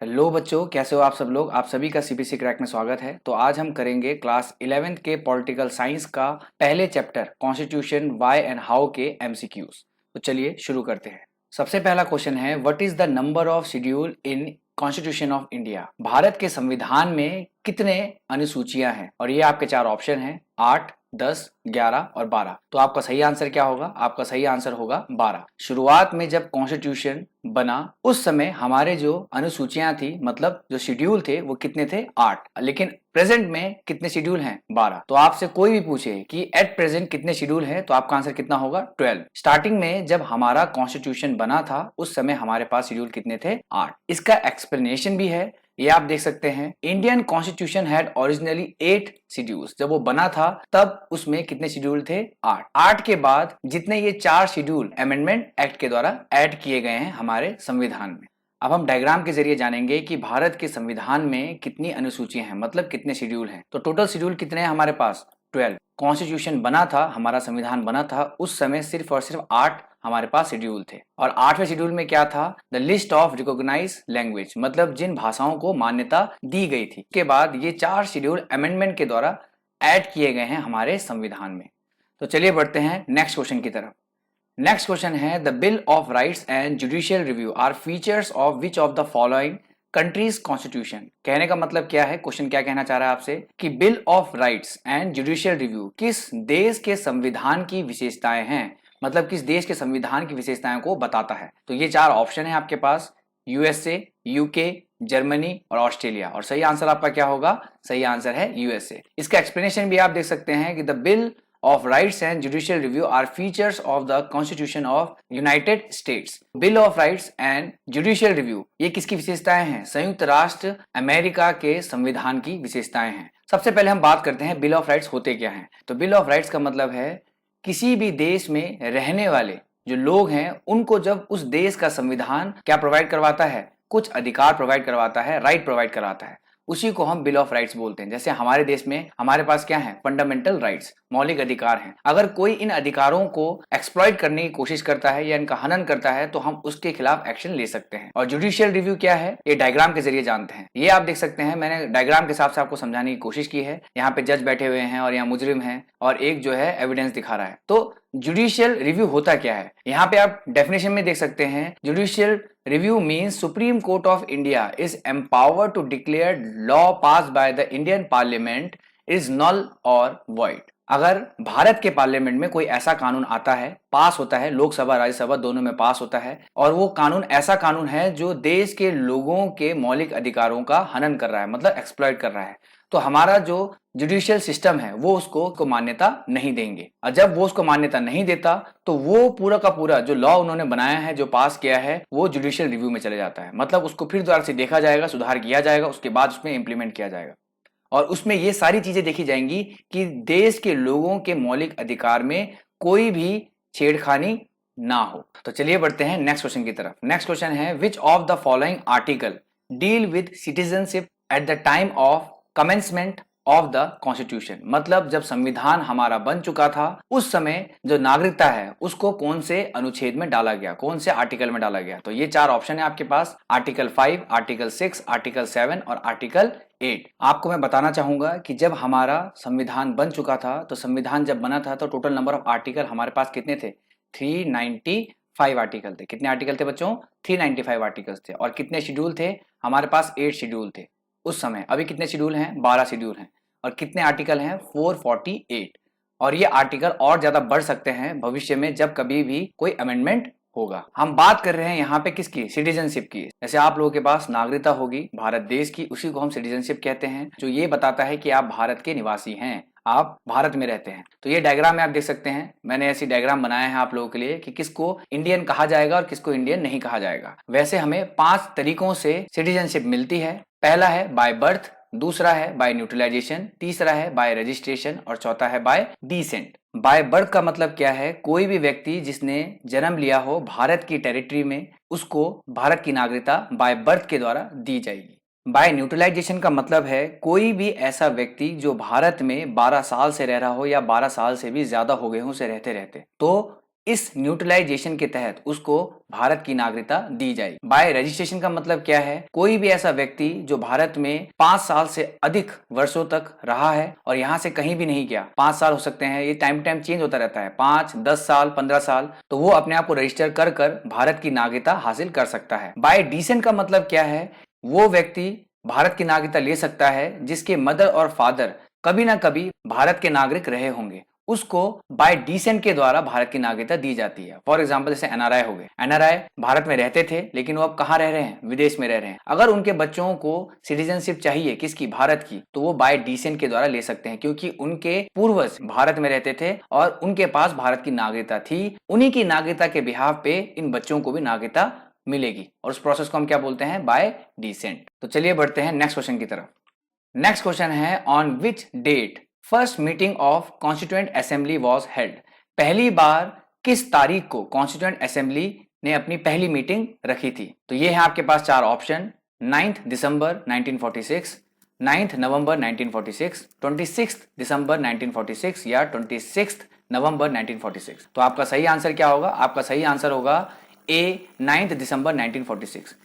Hello बच्चों, कैसे हो आप सब लोग। आप सभी का सीबीएसई क्रैक में स्वागत है। तो आज हम करेंगे क्लास 11th के पॉलिटिकल साइंस का पहले chapter constitution why and how के एमसीक्यूज। तो चलिए शुरू करते हैं। सबसे पहला क्वेश्चन है, what is the number of schedule in constitution of India. Bharat के संविधान में कितने अनुसूचियां हैं। और ये आपके चार ऑप्शन हैं, 8, 10, 11 और 12। तो आपका सही आंसर क्या होगा? आपका सही आंसर होगा 12। शुरुआत में जब कॉन्स्टिट्यूशन बना उस समय हमारे जो अनुसूचियां थी, मतलब जो शेड्यूल थे, वो कितने थे? 8। लेकिन प्रेजेंट में कितने शेड्यूल हैं? 12। तो आपसे कोई भी पूछे कि एट प्रेजेंट कितने शेड्यूल हैं, तो आपका आंसर कितना होगा? 12। स्टार्टिंग में जब हमारा कॉन्स्टिट्यूशन बना था उस समय हमारे पास शेड्यूल कितने थे? 8। इसका एक्सप्लेनेशन भी है, ये आप देख सकते हैं। Indian constitution had originally 8 schedules. जब वो बना था तब उसमें कितने शेड्यूल थे? 8। 8 के बाद जितने ये 4 शेड्यूल अमेंडमेंट एक्ट के द्वारा ऐड किए गए हैं हमारे संविधान में। अब हम डायग्राम के जरिए जानेंगे कि भारत के संविधान में कितनी अनुसूचियां हैं, मतलब कितने शेड्यूल हैं। तो टोटल शेड्यूल कितने हैं हमारे पास? 12। कॉन्स्टिट्यूशन बना था, हमारा संविधान बना था उस समय सिर्फ और सिर्फ 8 हमारे पास शेड्यूल थे। और 8वें शेड्यूल में क्या था? The list of recognised language, मतलब जिन भाषाओं को मान्यता दी गई थी। के बाद ये 4 शेड्यूल अमेंडमेंट के द्वारा ऐड किए गए हैं हमारे संविधान में। तो चलिए बढ़ते हैं नेक्स्ट क्वेश्चन की तरफ। नेक्स्ट क्वेश्चन है, the bill of rights and judicial review are features of which of the following countries constitution. कहने का मतलब क्या है? क्वेश्चन क्या कहना चाह रहा है आपसे कि bill of rights and judicial review किस देश के संविधान की विशेषताएं हैं, मतलब किस देश के संविधान की विशेषताओं को बताता है। तो ये 4 ऑप्शन है आपके पास, यूएसए, यूके, जर्मनी और ऑस्ट्रेलिया। और सही आंसर आपका क्या होगा? सही आंसर है यूएसए। इसका एक्सप्लेनेशन भी आप देख सकते हैं कि the bill of rights and judicial review are features of the constitution of United States. Bill of rights and judicial review ये किसकी विशेषताएं हैं? संयुक्त राष्ट्र अमेरिका के संविधान की विशेषताएं हैं। सबसे पहले हम बात करते हैं बिल ऑफ राइट्स होते क्या हैं। तो बिल ऑफ राइट्स का मतलब है किसी भी देश में रहने वाले जो लोग हैं उनको जब उस देश का संविधान क्या प्रोवाइड करवाता है? कुछ अधिकार प्रोवाइड करवाता है, राइट प्रोवाइड करवाता है, उसी को हम बिल ऑफ राइट्स बोलते हैं। जैसे हमारे देश में हमारे पास क्या है? फंडामेंटल राइट्स, मौलिक अधिकार हैं। अगर कोई इन अधिकारों को एक्सप्लॉइट करने की कोशिश करता है या इनका हनन करता है तो हम उसके खिलाफ एक्शन ले सकते हैं। और जुडिशियल रिव्यू क्या है, ये डायग्राम के जरिए जानते हैं। ये आप देख सकते हैं, मैंने डायग्राम के हिसाब से आपको समझाने की कोशिश की है। यहाँ पे जज बैठे हुए हैं और यहाँ मुजरिम है और एक जो है एविडेंस दिखा रहा है। तो जुडिशियल रिव्यू होता क्या है? यहाँ पे आप डेफिनेशन में देख सकते हैं, judicial review means Supreme Court of India is empowered to declare law pass by the Indian parliament is null और वॉइड। अगर भारत के पार्लियामेंट में कोई ऐसा कानून आता है, पास होता है, लोकसभा राज्यसभा दोनों में पास होता है, और वो कानून ऐसा कानून है जो देश के लोगों के मौलिक अधिकारों का हनन कर रहा है, मतलब एक्सप्लॉइट कर रहा है, तो हमारा जो जुडिशियल सिस्टम है वो उसको मान्यता नहीं देंगे। और जब वो उसको मान्यता नहीं देता तो वो पूरा का पूरा जो लॉ उन्होंने बनाया है, जो पास किया है, वो जुडिशियल रिव्यू में चले जाता है। मतलब उसको फिर दोबारा से देखा जाएगा, सुधार किया जाएगा, उसके बाद उसमें इंप्लीमेंट किया जाएगा। और उसमें ये सारी चीजें देखी जाएंगी कि देश के लोगों के मौलिक अधिकार में कोई भी छेड़खानी ना हो। तो चलिए बढ़ते हैं नेक्स्ट क्वेश्चन की तरफ। नेक्स्ट क्वेश्चन है, which of the following article deal with citizenship at the time of commencement of the constitution. मतलब जब संविधान हमारा बन चुका था उस समय जो नागरिकता है उसको कौन से अनुच्छेद में डाला गया, कौन से आर्टिकल में डाला गया। तो ये 4 ऑप्शन है आपके पास, आर्टिकल 5, आर्टिकल 6, आर्टिकल 7 और आर्टिकल 8। आपको मैं बताना चाहूंगा कि जब हमारा संविधान बन चुका था, तो संविधान जब बना था तो टोटल नंबर ऑफ आर्टिकल हमारे पास कितने थे? 395 आर्टिकल थे। कितने आर्टिकल थे बच्चों? 395 आर्टिकल्स थे। और कितने शेड्यूल थे? हमारे पास 8 शेड्यूल थे उस समय। अभी कितने शेड्यूल हैं? 12 शेड्यूल हैं। और कितने आर्टिकल हैं? 448। और ये आर्टिकल और ज्यादा बढ़ सकते हैं भविष्य में जब कभी भी कोई अमेंडमेंट होगा। हम बात कर रहे हैं यहाँ पे किसकी? सिटीजनशिप की। जैसे आप लोगों के पास नागरिकता होगी भारत देश की, उसी को हम सिटीजनशिप कहते हैं, जो ये बताता है कि आप भारत के निवासी हैं, आप भारत में रहते हैं। तो ये डायग्राम में आप देख सकते हैं, मैंने ऐसी डायग्राम बनाया है आप लोगों के लिए कि किसको इंडियन कहा जाएगा और किसको इंडियन नहीं कहा जाएगा। वैसे हमें 5 तरीकों से सिटीजनशिप मिलती है। पहला है बाय बर्थ, दूसरा है बाय न्यूट्रलाइजेशन, तीसरा है बाय रजिस्ट्रेशन और चौथा है बाय डिसेंट। बाय बर्थ का मतलब क्या है? कोई भी व्यक्ति जिसने जन्म लिया हो भारत की टेरिटरी में, उसको भारत की नागरिकता बाय बर्थ के द्वारा दी जाएगी। बाय न्यूट्रलाइजेशन का मतलब है कोई भी ऐसा व्यक्ति जो भारत में 12 साल से रह रहा हो या 12 साल से भी ज्यादा हो गए हो उसे रहते रहते, तो इस न्यूट्रलाइजेशन के तहत उसको भारत की नागरिकता दी जाएगी। बाय रजिस्ट्रेशन का मतलब क्या है? कोई भी ऐसा व्यक्ति जो भारत में 5 साल से अधिक वर्षों तक रहा है और यहाँ से कहीं भी नहीं गया, 5 साल हो सकते हैं, ये टाइम टाइम चेंज होता रहता है, 5, 10 साल, 15 साल, तो वो अपने आप को रजिस्टर कर कर भारत की नागरिकता हासिल कर सकता है। बाय डिसेंट का मतलब क्या है? वो व्यक्ति भारत की नागरिकता ले सकता है जिसके मदर और फादर कभी ना कभी भारत के नागरिक रहे होंगे, उसको बाय डिसेंट के द्वारा भारत की नागरिकता दी जाती है। फॉर एग्जांपल जैसे एनआरआई हो गए, एनआरआई भारत में रहते थे लेकिन वो अब कहाँ रह रहे हैं? विदेश में रह रहे हैं। अगर उनके बच्चों को सिटीजनशिप चाहिए किसकी? भारत की, तो वो बाय डिसेंट के द्वारा ले सकते हैं क्योंकि उनके पूर्वज भारत में रहते थे और उनके पास भारत की नागरिकता थी। उन्हीं की नागरिकता के बिहाफ पे इन बच्चों को भी नागरिकता मिलेगी और उस प्रोसेस को हम क्या बोलते हैं? By descent. तो चलिए बढ़ते हैं नेक्स्ट क्वेश्चन की तरफ। नेक्स्ट क्वेश्चन है on which date first meeting of constituent assembly was held? पहली बार किस तारीख को कॉन्स्टिट्यूएंट असेंबली ने अपनी पहली मीटिंग रखी थी? तो ये है आपके पास 4 ऑप्शन, 9 दिसंबर 1946, 9 नवंबर 1946, 26 दिसंबर 1946 या 26 नवंबर 1946। तो आपका सही आंसर क्या होगा? आपका सही आंसर होगा ए, 9 दिसंबर 1946।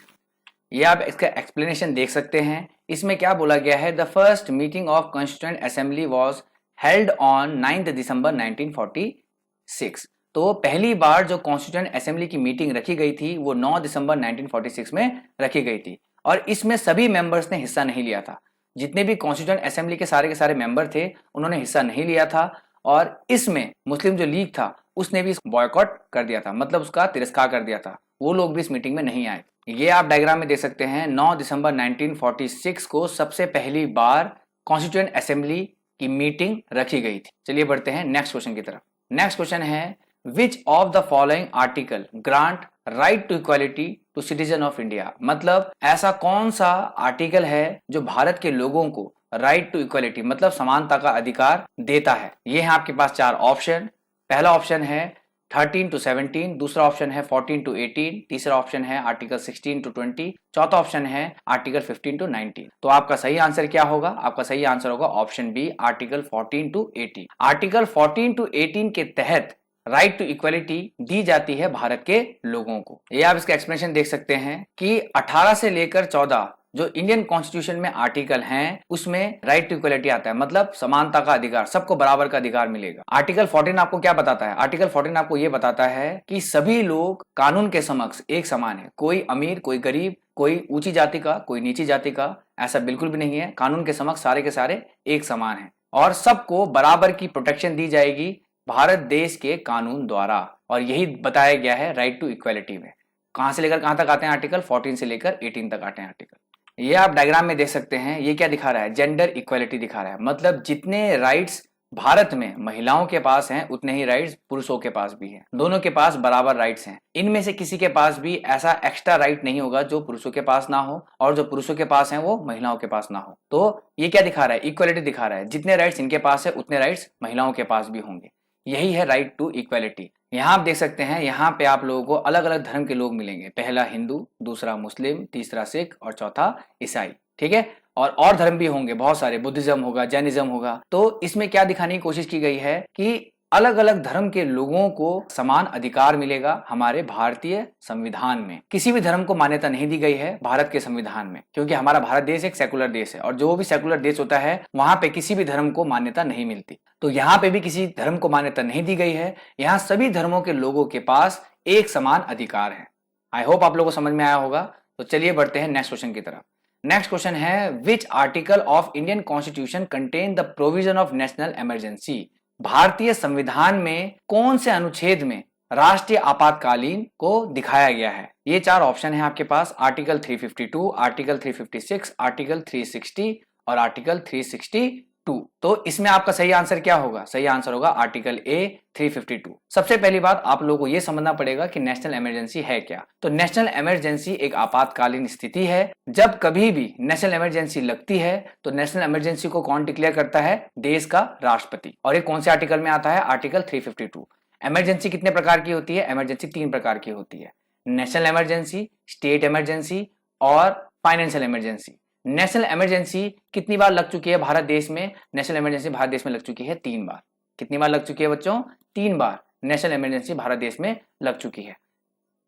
ये आप इसका एक्सप्लेनेशन देख सकते हैं। इसमें क्या बोला गया है? The first meeting of constituent assembly was held on 9 दिसंबर 1946। तो पहली बार जो कॉन्स्टिट्यूएंट असेंबली की मीटिंग रखी गई थी वो 9 दिसंबर 1946 में रखी गई थी और इसमें सभी मेंबर्स ने हिस्सा नहीं लिया था। जितने भी कॉन्स्टिट्यूएंट असेंबली के सारे मेंबर थे उन्होंने हिस्सा नहीं लिया था और इसमें मुस्लिम जो लीग था उसने भी बॉयकॉट कर दिया था, मतलब उसका तिरस्कार कर दिया था। वो लोग भी इस मीटिंग में नहीं आए। ये आप डायग्राम में देख सकते हैं। 9 दिसंबर 1946 को सबसे पहली बार कॉन्स्टिट्यूएंट असेंबली की मीटिंग रखी गई थी। चलिए बढ़ते हैं नेक्स्ट क्वेश्चन की तरफ। नेक्स्ट क्वेश्चन है which of the following article grant right to equality to citizen of India? मतलब ऐसा कौन सा आर्टिकल है जो भारत के लोगों को राइट टू इक्वालिटी मतलब समानता का अधिकार देता है? ये है आपके पास 4 ऑप्शन। पहला ऑप्शन है 13 to 17, दूसरा ऑप्शन है 14 to 18, तीसरा ऑप्शन है आर्टिकल 16 to 20, चौथा ऑप्शन है आर्टिकल 15 to 19। तो आपका सही आंसर क्या होगा? आपका सही आंसर होगा option B, article 14 to 18। Article 14 to 18 के तहत राइट टू इक्वालिटी दी जाती है भारत के लोगों को। ये आप इसका एक्सप्लेनेशन देख सकते हैं कि 18 से लेकर 14 जो इंडियन कॉन्स्टिट्यूशन में आर्टिकल हैं उसमें राइट टू इक्वलिटी आता है, मतलब समानता का अधिकार, सबको बराबर का अधिकार मिलेगा। आर्टिकल 14 आपको क्या बताता है? आर्टिकल 14 आपको ये बताता है कि सभी लोग कानून के समक्ष एक समान है। कोई अमीर, कोई गरीब, कोई ऊंची जाति का, कोई नीची जाति का, ऐसा बिल्कुल भी नहीं है। कानून के समक्ष सारे के सारे एक समान है और सबको बराबर की प्रोटेक्शन दी जाएगी भारत देश के कानून द्वारा और यही बताया गया है राइट टू इक्वालिटी में। कहां से लेकर कहां तक आते हैं आर्टिकल? 14 से लेकर 18 तक आते हैं आर्टिकल। ये आप डायग्राम में देख सकते हैं। ये क्या दिखा रहा है? जेंडर इक्वालिटी दिखा रहा है, मतलब जितने राइट्स भारत में महिलाओं के पास हैं उतने ही राइट्स पुरुषों के पास भी हैं। दोनों के पास बराबर राइट्स हैं। इनमें से किसी के पास भी ऐसा एक्स्ट्रा राइट नहीं होगा जो पुरुषों के पास ना हो और जो पुरुषों के पास है वो महिलाओं के पास ना हो। तो ये क्या दिखा रहा है? इक्वालिटी दिखा रहा है। जितने राइट्स इनके पास है उतने राइट्स महिलाओं के पास भी होंगे। यही है राइट टू इक्वालिटी। यहाँ आप देख सकते हैं, यहाँ पे आप लोगों को अलग अलग धर्म के लोग मिलेंगे। पहला हिंदू, दूसरा मुस्लिम, तीसरा सिख और चौथा ईसाई। ठीक है, और धर्म भी होंगे बहुत सारे, बुद्धिज्म होगा, जैनिज्म होगा। तो इसमें क्या दिखाने की कोशिश की गई है कि अलग अलग धर्म के लोगों को समान अधिकार मिलेगा हमारे भारतीय संविधान में। किसी भी धर्म को मान्यता नहीं दी गई है भारत के संविधान में, क्योंकि हमारा भारत देश एक सेकुलर देश है और जो भी सेकुलर देश होता है वहां पे किसी भी धर्म को मान्यता नहीं मिलती। तो यहाँ पे भी किसी धर्म को मान्यता नहीं दी गई है। यहाँ सभी धर्मों के लोगों के पास एक समान अधिकार है। आई होप आप लोगों को समझ में आया होगा। तो चलिए बढ़ते हैं नेक्स्ट क्वेश्चन की तरफ। नेक्स्ट क्वेश्चन है which article of Indian constitution contain the provision of national emergency? भारतीय संविधान में कौन से अनुच्छेद में राष्ट्रीय आपातकालीन को दिखाया गया है? ये 4 ऑप्शन है आपके पास। आर्टिकल 352, आर्टिकल 356, आर्टिकल 360 और आर्टिकल 362। तो इसमें आपका सही आंसर क्या होगा? सही आंसर होगा आर्टिकल ए 352। सबसे पहली बात आप लोगों को यह समझना पड़ेगा कि नेशनल इमरजेंसी है क्या। तो नेशनल इमरजेंसी एक आपातकालीन स्थिति है। जब कभी भी नेशनल इमरजेंसी लगती है तो नेशनल इमरजेंसी को कौन डिक्लेयर करता है? देश का राष्ट्रपति। और ये कौन से आर्टिकल में आता है? आर्टिकल 352। इमरजेंसी कितने प्रकार की होती है? इमरजेंसी 3 प्रकार की होती है। नेशनल इमरजेंसी, स्टेट इमरजेंसी और फाइनेंशियल इमरजेंसी। नेशनल इमरजेंसी कितनी बार लग चुकी है भारत देश में? नेशनल इमरजेंसी भारत देश में लग चुकी है 3 बार। कितनी बार लग चुकी है बच्चों? 3 बार। नेशनल इमरजेंसी भारत देश में लग चुकी है।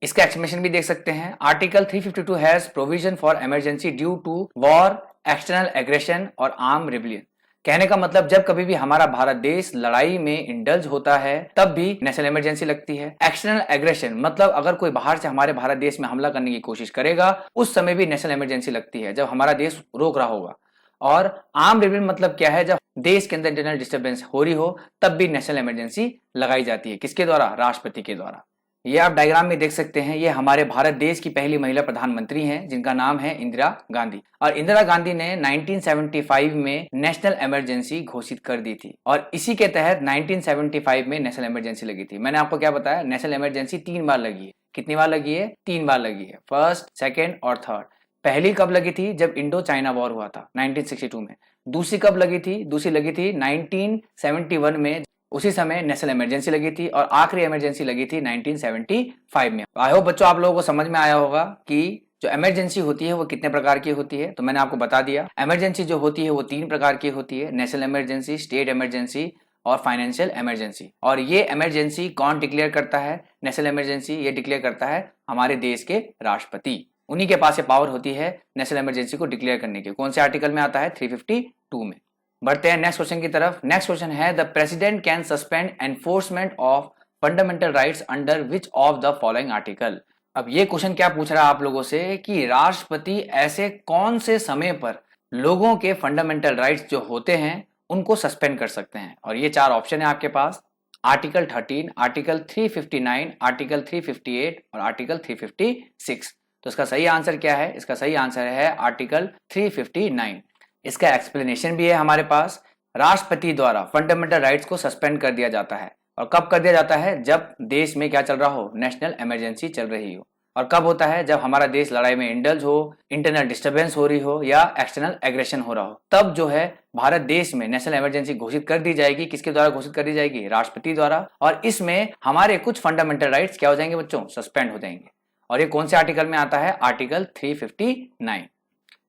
इसका एक्सप्लेनेशन भी देख सकते हैं। Article 352 has provision for emergency due to war, external aggression और आर्म रिबेलियन। कहने का मतलब जब कभी भी हमारा भारत देश लड़ाई में इंडल्ज होता है तब भी नेशनल इमरजेंसी लगती है। एक्सटर्नल एग्रेशन मतलब अगर कोई बाहर से हमारे भारत देश में हमला करने की कोशिश करेगा उस समय भी नेशनल इमरजेंसी लगती है, जब हमारा देश रोक रहा होगा। और आर्म रिबेलियन मतलब क्या है, जब देश के अंदर इंटरनल डिस्टर्बेंस हो रही हो तब भी नेशनल इमरजेंसी लगाई जाती है। किसके द्वारा? राष्ट्रपति के द्वारा। ये आप डायग्राम में देख सकते हैं, ये हमारे भारत देश की पहली महिला प्रधानमंत्री हैं जिनका नाम है इंदिरा गांधी। और इंदिरा गांधी ने 1975 में नेशनल इमरजेंसी घोषित कर दी थी और इसी के तहत 1975 में नेशनल इमरजेंसी लगी थी। मैंने आपको क्या बताया, नेशनल इमरजेंसी 3 बार लगी है। कितनी बार लगी है? 3 बार लगी है, फर्स्ट, सेकेंड और थर्ड। पहली कब लगी थी? जब इंडो चाइना वॉर हुआ था 1962 में। दूसरी कब लगी थी? दूसरी लगी थी 1971 में, उसी समय नेशनल इमरजेंसी लगी थी। और आखिरी इमरजेंसी लगी थी 1975 में। आई होप बच्चों आप लोगों को समझ में आया होगा कि जो इमरजेंसी होती है वो कितने प्रकार की होती है। तो मैंने आपको बता दिया, इमरजेंसी जो होती है वो 3 प्रकार की होती है, नेशनल इमरजेंसी, स्टेट इमरजेंसी और फाइनेंशियल इमरजेंसी। और ये इमरजेंसी कौन डिक्लेयर करता है? नेशनल इमरजेंसी ये डिक्लेयर करता है हमारे देश के राष्ट्रपति। उन्हीं के पास ये पावर होती है नेशनल इमरजेंसी को डिक्लेयर करने की। कौन से आर्टिकल में आता है? 352 में। बढ़ते हैं नेक्स्ट क्वेश्चन की तरफ। नेक्स्ट क्वेश्चन है, the president can suspend enforcement of fundamental rights under which of the following article. अब ये क्वेश्चन क्या पूछ रहा है आप लोगों से कि राष्ट्रपति ऐसे कौन से समय पर लोगों के फंडामेंटल राइट्स जो होते हैं उनको सस्पेंड कर सकते हैं। और ये 4 ऑप्शन है आपके पास, आर्टिकल 13, आर्टिकल 359, आर्टिकल 358 और आर्टिकल 356। तो इसका सही आंसर क्या है? इसका सही आंसर है आर्टिकल 359। इसका एक्सप्लेनेशन भी है हमारे पास। राष्ट्रपति द्वारा फंडामेंटल राइट्स को सस्पेंड कर दिया जाता है। और कब कर दिया जाता है? जब देश में क्या चल रहा हो? नेशनल इमरजेंसी चल रही हो। और कब होता है? जब हमारा देश लड़ाई में इंडल्ज हो, इंटरनल डिस्टर्बेंस हो रही हो या एक्सटर्नल एग्रेशन हो रहा हो, तब जो है भारत देश में नेशनल इमरजेंसी घोषित कर दी जाएगी। किसके द्वारा घोषित कर दी जाएगी? राष्ट्रपति द्वारा। और इसमें हमारे कुछ फंडामेंटल राइट्स क्या हो जाएंगे बच्चों? सस्पेंड हो जाएंगे। और ये कौन से आर्टिकल में आता है? आर्टिकल 359।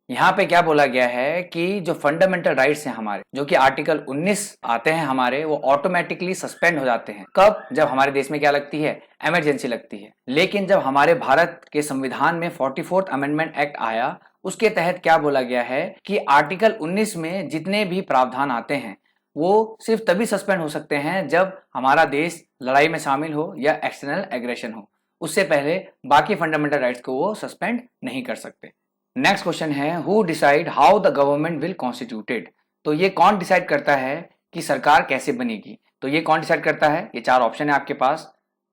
यहाँ पे क्या बोला गया है कि जो फंडामेंटल राइट्स हैं हमारे, जो कि आर्टिकल 19 आते हैं हमारे, वो ऑटोमेटिकली सस्पेंड हो जाते हैं। कब? जब हमारे देश में क्या लगती है? इमरजेंसी लगती है। लेकिन जब हमारे भारत के संविधान में 44th अमेंडमेंट एक्ट आया, उसके तहत क्या बोला गया है कि आर्टिकल 19 में जितने भी प्रावधान आते हैं वो सिर्फ तभी सस्पेंड हो सकते हैं जब हमारा देश लड़ाई में शामिल हो या एक्सटर्नल एग्रेशन हो। उससे पहले बाकी फंडामेंटल राइट्स को वो सस्पेंड नहीं कर सकते। नेक्स्ट क्वेश्चन है, who decide how the government will constituted. तो ये कौन डिसाइड करता है कि सरकार कैसे बनेगी? तो ये कौन डिसाइड करता है? ये 4 ऑप्शन है आपके पास,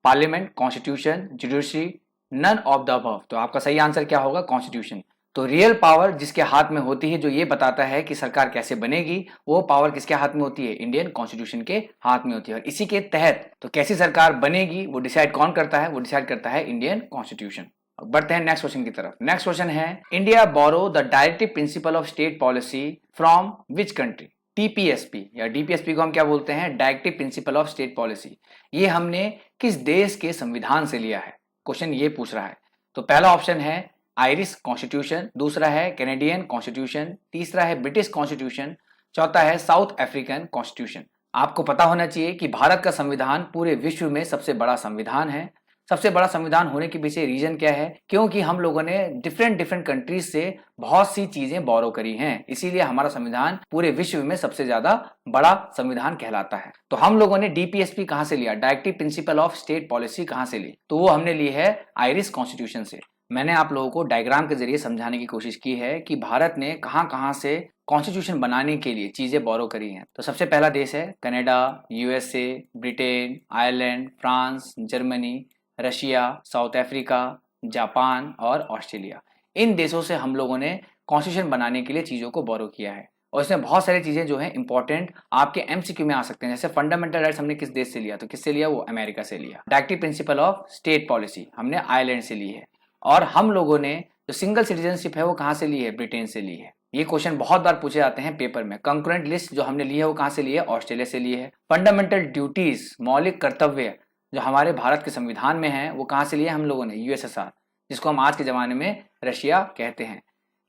parliament, constitution, judiciary, none of the above. तो आपका सही आंसर क्या होगा? कॉन्स्टिट्यूशन। तो रियल पावर जिसके हाथ में होती है, जो ये बताता है कि सरकार कैसे बनेगी, वो पावर किसके हाथ में होती है? इंडियन कॉन्स्टिट्यूशन के हाथ में होती है। और इसी के तहत तो कैसी सरकार बनेगी वो डिसाइड कौन करता है? वो डिसाइड करता है इंडियन कॉन्स्टिट्यूशन। बढ़ते हैं नेक्स्ट क्वेश्चन की तरफ। नेक्स्ट क्वेश्चन है, India borrow the directive principle of state policy from which country. TPSP या डीपीएसपी को हम क्या बोलते हैं? Directive principle of state policy. ये हमने किस देश के संविधान से लिया है? क्वेश्चन ये पूछ रहा है। तो पहला ऑप्शन है आयरिश कॉन्स्टिट्यूशन, दूसरा है कैनेडियन कॉन्स्टिट्यूशन, तीसरा है ब्रिटिश कॉन्स्टिट्यूशन, चौथा है साउथ अफ्रीकन कॉन्स्टिट्यूशन। आपको पता होना चाहिए कि भारत का संविधान पूरे विश्व में सबसे बड़ा संविधान है। सबसे बड़ा संविधान होने के पीछे रीजन क्या है? क्योंकि हम लोगों ने डिफरेंट कंट्रीज से बहुत सी चीजें बोरो करी हैं, इसीलिए हमारा संविधान पूरे विश्व में सबसे ज्यादा बड़ा संविधान कहलाता है। तो हम लोगों ने डीपीएसपी कहां से लिया? Directive principle of state policy कहां से ली? तो वो हमने ली है आयरिश कॉन्स्टिट्यूशन से। मैंने आप लोगों को डायग्राम के जरिए समझाने की कोशिश की है कि भारत ने कहां से कॉन्स्टिट्यूशन बनाने के लिए चीजें बोरो करी हैं। तो सबसे पहला देश है Canada, USA, Britain, Ireland, France, Germany, Russia, south Africa, Japan और ऑस्ट्रेलिया। इन देशों से हम लोगों ने कॉन्स्टिट्यूशन बनाने के लिए चीज़ों को बोरो किया है। और इसमें बहुत सारी चीज़ें जो है इंपॉर्टेंट आपके एमसीक्यू में आ सकते हैं। जैसे फंडामेंटल राइट्स हमने किस देश से लिया? तो किससे लिया? वो अमेरिका से लिया। Directive principle of state policy हमने आयरलैंड से ली है। और हम लोगों ने जो सिंगल सिटीजनशिप है वो कहाँ से ली है? ब्रिटेन से ली है। ये क्वेश्चन बहुत बार पूछे जाते हैं पेपर में। कंकरेंट लिस्ट जो हमने ली है वो कहाँ से ली है? ऑस्ट्रेलिया से ली है। फंडामेंटल ड्यूटीज, मौलिक कर्तव्य जो हमारे भारत के संविधान में है वो कहाँ से लिया हम लोगों ने? यूएसएसआर, जिसको हम आज के ज़माने में रशिया कहते हैं।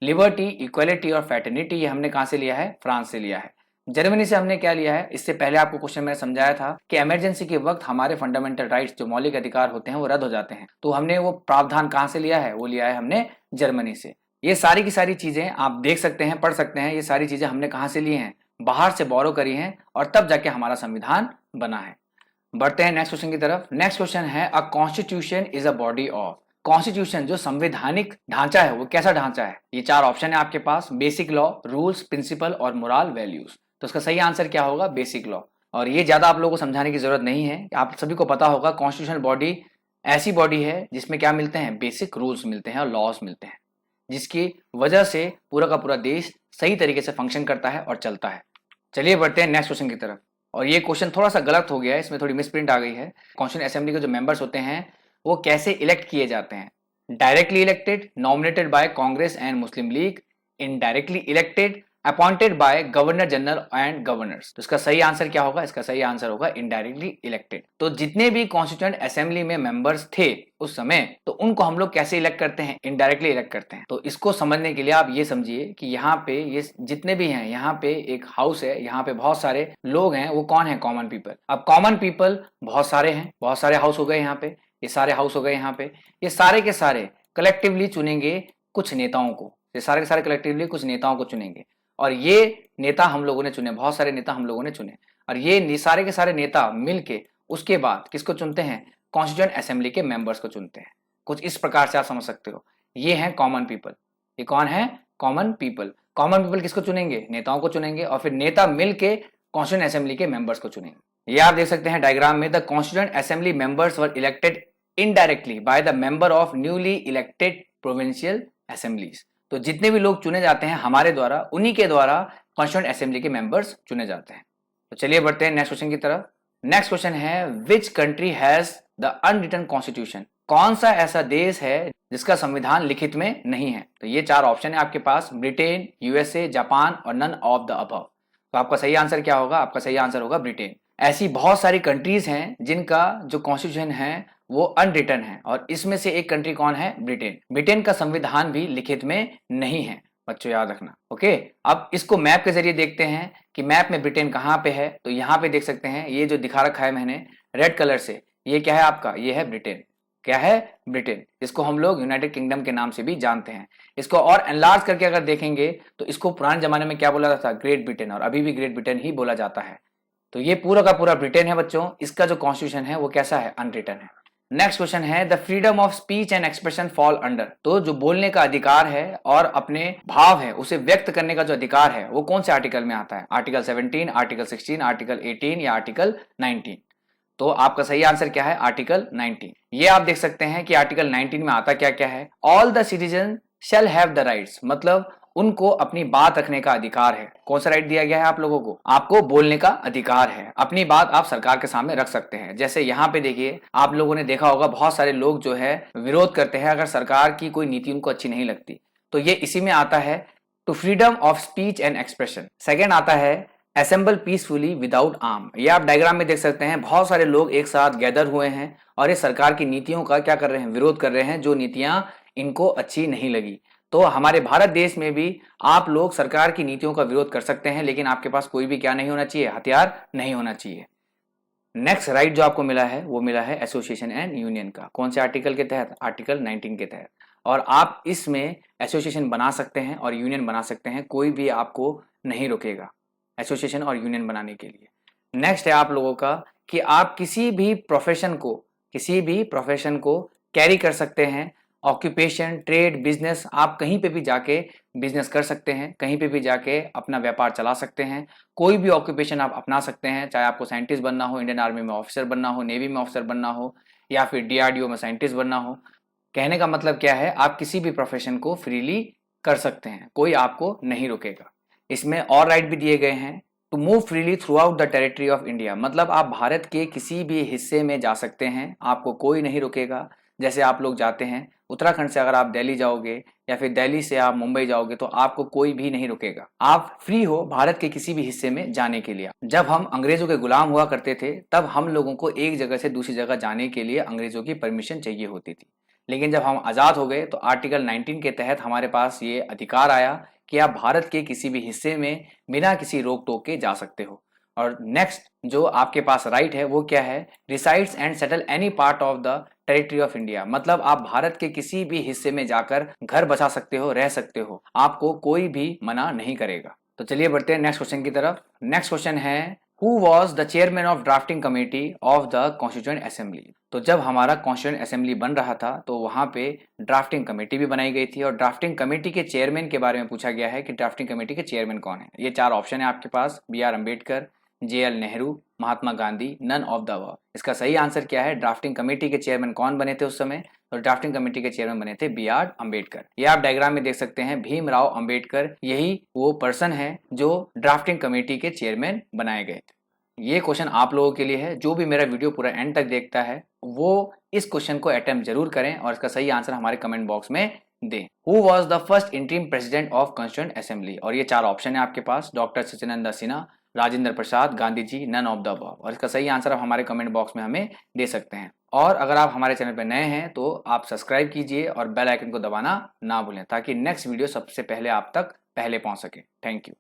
लिबर्टी, इक्वलिटी और फ्रेटर्निटी ये हमने कहाँ से लिया है? फ्रांस से लिया है। जर्मनी से हमने क्या लिया है, इससे पहले आपको क्वेश्चन में समझाया था कि इमरजेंसी के वक्त हमारे फंडामेंटल राइट्स जो मौलिक अधिकार होते हैं वो रद्द हो जाते हैं। तो हमने वो प्रावधान कहां से लिया है, वो लिया है हमने जर्मनी से। ये सारी की सारी चीजें आप देख सकते हैं, पढ़ सकते हैं, ये सारी चीजें हमने कहां से ली हैं, बाहर से बोरो करी हैं और तब जाके हमारा संविधान बना है। बढ़ते हैं नेक्स्ट क्वेश्चन की तरफ। नेक्स्ट क्वेश्चन है, a constitution is a body of. Constitution जो संवैधानिक ढांचा है वो कैसा ढांचा है, ये चार ऑप्शन है आपके पास, बेसिक लॉ, रूल्स, प्रिंसिपल और मोरल वैल्यूज। तो इसका सही आंसर क्या होगा, बेसिक लॉ। और ये ज्यादा आप लोगों को समझाने की जरूरत नहीं है, आप सभी को पता होगा कॉन्स्टिट्यूशनल बॉडी ऐसी बॉडी है जिसमें क्या मिलते हैं, बेसिक रूल्स मिलते हैं और लॉज मिलते हैं, जिसकी वजह से पूरा का पूरा देश सही तरीके से फंक्शन करता है और चलता है। चलिए बढ़ते हैं नेक्स्ट क्वेश्चन की तरफ। और ये क्वेश्चन थोड़ा सा गलत हो गया है, इसमें थोड़ी मिसप्रिंट आ गई है। कॉन्स्टिट्यूशन असेंबली के जो मेंबर्स होते हैं वो कैसे इलेक्ट किए जाते हैं, directly elected, nominated by Congress and Muslim league, indirectly elected, appointed by governor general and governors. तो इसका सही आंसर क्या होगा, इसका सही आंसर होगा इनडायरेक्टली इलेक्टेड। तो जितने भी कॉन्स्टिट्यूएंट असेंबली में मेंबर्स थे उस समय, तो उनको हम लोग कैसे इलेक्ट करते हैं, इनडायरेक्टली इलेक्ट करते हैं। तो इसको समझने के लिए आप ये समझिए कि यहाँ पे ये जितने भी हैं, यहाँ पे एक हाउस है, यहाँ पे बहुत सारे लोग हैं, वो कौन है, कॉमन पीपल। अब कॉमन पीपल बहुत सारे हैं, बहुत सारे हाउस हो गए यहाँ पे, ये सारे हाउस हो गए यहाँ पे, ये सारे के सारे कलेक्टिवली चुनेंगे कुछ नेताओं को, ये सारे के सारे कलेक्टिवली कुछ नेताओं को चुनेंगे। और ये नेता हम लोगों ने चुने, बहुत सारे नेता हम लोगों ने चुने, और ये सारे के सारे नेता मिलके उसके बाद किसको चुनते हैं, कॉन्स्टिट्यूएंट असेंबली के मेंबर्स को चुनते हैं। कुछ इस प्रकार से आप समझ सकते हो, ये है कॉमन पीपल। ये कौन है, कॉमन पीपल। कॉमन पीपल किसको चुनेंगे, नेताओं को चुनेंगे, और फिर नेता मिलके कॉन्स्टिट्यूएंट असेंबली के मेंबर्स को चुनेंगे। ये आप देख सकते हैं डायग्राम में, the constituent assembly members were elected indirectly by the member of newly elected provincial assemblies. तो जितने भी लोग चुने जाते हैं हमारे द्वारा, उन्हीं के द्वारा कॉन्स्टिट्यूएंट असेंबली के मेंबर्स चुने जाते हैं। तो चलिए बढ़ते हैं नेक्स्ट क्वेश्चन की तरफ। नेक्स्ट क्वेश्चन है, which country has the unwritten constitution. कौन सा ऐसा देश है जिसका संविधान लिखित में नहीं है। तो ये चार ऑप्शन है आपके पास, ब्रिटेन, यूएसए, जापान और नन ऑफ द अबव। तो आपका सही आंसर क्या होगा, आपका सही आंसर होगा ब्रिटेन। ऐसी बहुत सारी कंट्रीज हैं जिनका जो कॉन्स्टिट्यूशन है वो अनरिटन है, और इसमें से एक कंट्री कौन है, ब्रिटेन। ब्रिटेन का संविधान भी लिखित में नहीं है, बच्चों याद रखना। ओके, अब इसको मैप के जरिए देखते हैं कि मैप में ब्रिटेन कहाँ पे है। तो यहाँ पे देख सकते हैं, ये जो दिखा रखा है मैंने रेड कलर से, ये क्या है आपका, ये है ब्रिटेन। क्या है, ब्रिटेन। इसको हम लोग यूनाइटेड किंगडम के नाम से भी जानते हैं। इसको और एनलार्ज करके अगर देखेंगे तो इसको पुराने जमाने में क्या बोला जाता था, ग्रेट ब्रिटेन, और अभी भी ग्रेट ब्रिटेन ही बोला जाता है। तो ये पूरा का पूरा ब्रिटेन है बच्चों। इसका जो कॉन्स्टिट्यूशन है वो कैसा है, अनरिटन है। नेक्स्ट क्वेश्चन है, the freedom of speech and expression fall under. तो जो बोलने का अधिकार है और अपने भाव है उसे व्यक्त करने का जो अधिकार है वो कौन से आर्टिकल में आता है, आर्टिकल 17, आर्टिकल 16, आर्टिकल 18 या आर्टिकल 19। तो आपका सही आंसर क्या है, आर्टिकल 19। ये आप देख सकते हैं कि आर्टिकल 19 में आता क्या क्या है, all the citizen shall have the rights, मतलब उनको अपनी बात रखने का अधिकार है। कौन सा राइट दिया गया है आप लोगों को, आपको बोलने का अधिकार है, अपनी बात आप सरकार के सामने रख सकते हैं। जैसे यहाँ पे देखिए, आप लोगों ने देखा होगा बहुत सारे लोग जो है विरोध करते हैं अगर सरकार की कोई नीति उनको अच्छी नहीं लगती, तो ये इसी में आता है, to freedom of speech and expression. Second आता है, असेंबल पीसफुली विदाउट आर्म। ये आप डायग्राम में देख सकते हैं, बहुत सारे लोग एक साथ गैदर हुए हैं और ये सरकार की नीतियों का क्या कर रहे हैं, विरोध कर रहे हैं, जो नीतियां इनको अच्छी नहीं लगी। तो हमारे भारत देश में भी आप लोग सरकार की नीतियों का विरोध कर सकते हैं, लेकिन आपके पास कोई भी क्या नहीं होना चाहिए, हथियार नहीं होना चाहिए। नेक्स्ट राइट जो आपको मिला है वो मिला है एसोसिएशन एंड यूनियन का। कौन से आर्टिकल के तहत, आर्टिकल 19 के तहत। और आप इसमें एसोसिएशन बना सकते हैं और यूनियन बना सकते हैं, कोई भी आपको नहीं रोकेगा एसोसिएशन और यूनियन बनाने के लिए। नेक्स्ट है आप लोगों का कि आप किसी भी प्रोफेशन को कैरी कर सकते हैं। ऑक्यूपेशन, ट्रेड, बिजनेस, आप कहीं पे भी जाके बिजनेस कर सकते हैं, कहीं पे भी जाके अपना व्यापार चला सकते हैं। कोई भी ऑक्यूपेशन आप अपना सकते हैं, चाहे आपको साइंटिस्ट बनना हो, इंडियन आर्मी में ऑफिसर बनना हो, नेवी में ऑफिसर बनना हो, या फिर डीआरडीओ में साइंटिस्ट बनना हो। कहने का मतलब क्या है, आप किसी भी प्रोफेशन को फ्रीली कर सकते हैं, कोई आपको नहीं रोकेगा। इसमें और राइट भी दिए गए हैं, to move freely throughout the territory of India, मतलब आप भारत के किसी भी हिस्से में जा सकते हैं, आपको कोई नहीं रोकेगा। जैसे आप लोग जाते हैं उत्तराखंड से, अगर आप दिल्ली जाओगे या फिर दिल्ली से आप मुंबई जाओगे तो आपको कोई भी नहीं रोकेगा, आप फ्री हो भारत के किसी भी हिस्से में जाने के लिए। जब हम अंग्रेजों के गुलाम हुआ करते थे तब हम लोगों को एक जगह से दूसरी जगह जाने के लिए अंग्रेजों की परमिशन चाहिए होती थी, लेकिन जब हम आज़ाद हो गए तो आर्टिकल 19 के तहत हमारे पास ये अधिकार आया कि आप भारत के किसी भी हिस्से में बिना किसी रोक टोक के जा सकते हो। और नेक्स्ट जो आपके पास राइट है वो क्या है, resides and settle any part of the territory of India, मतलब आप भारत के किसी भी हिस्से में जाकर घर बसा सकते हो, रह सकते हो, आपको कोई भी मना नहीं करेगा। तो चलिए बढ़ते हैं नेक्स्ट क्वेश्चन की तरफ। नेक्स्ट क्वेश्चन है who was the chairman of drafting committee of the constituent assembly. तो जब हमारा कॉन्स्टिट्यूएंट असेंबली बन रहा था तो वहां पे ड्राफ्टिंग कमेटी भी बनाई गई थी और ड्राफ्टिंग कमेटी के चेयरमैन के बारे में पूछा गया है कि ड्राफ्टिंग कमेटी के चेयरमैन कौन है। ये 4 ऑप्शन है आपके पास, B R Ambedkar, JL Nehru, Mahatma Gandhi, none of the above. इसका सही आंसर क्या है, ड्राफ्टिंग कमेटी के चेयरमैन कौन बने थे उस समय, तो ड्राफ्टिंग कमेटी के चेयरमैन बने थे बी आर अम्बेडकर। ये आप डायग्राम में देख सकते हैं, भीमराव अम्बेडकर यही वो पर्सन है जो ड्राफ्टिंग कमेटी के चेयरमैन बनाए गए थे। ये क्वेश्चन आप लोगों के लिए है, जो भी मेरा वीडियो पूरा एंड तक देखता है वो इस क्वेश्चन को अटेम्प्ट जरूर करें और इसका सही आंसर हमारे कमेंट बॉक्स में दें। Who was the first interim president of constituent assembly, और ये 4 ऑप्शन है आपके पास, doctor Sachchidanand Sinha, Rajendra Prasad, Gandhi ji, none of the above. और इसका सही आंसर आप हमारे कमेंट बॉक्स में हमें दे सकते हैं। और अगर आप हमारे चैनल पर नए हैं तो आप सब्सक्राइब कीजिए और बेल आइकन को दबाना ना भूलें ताकि नेक्स्ट वीडियो सबसे पहले आप तक पहले पहुंच सके। Thank you.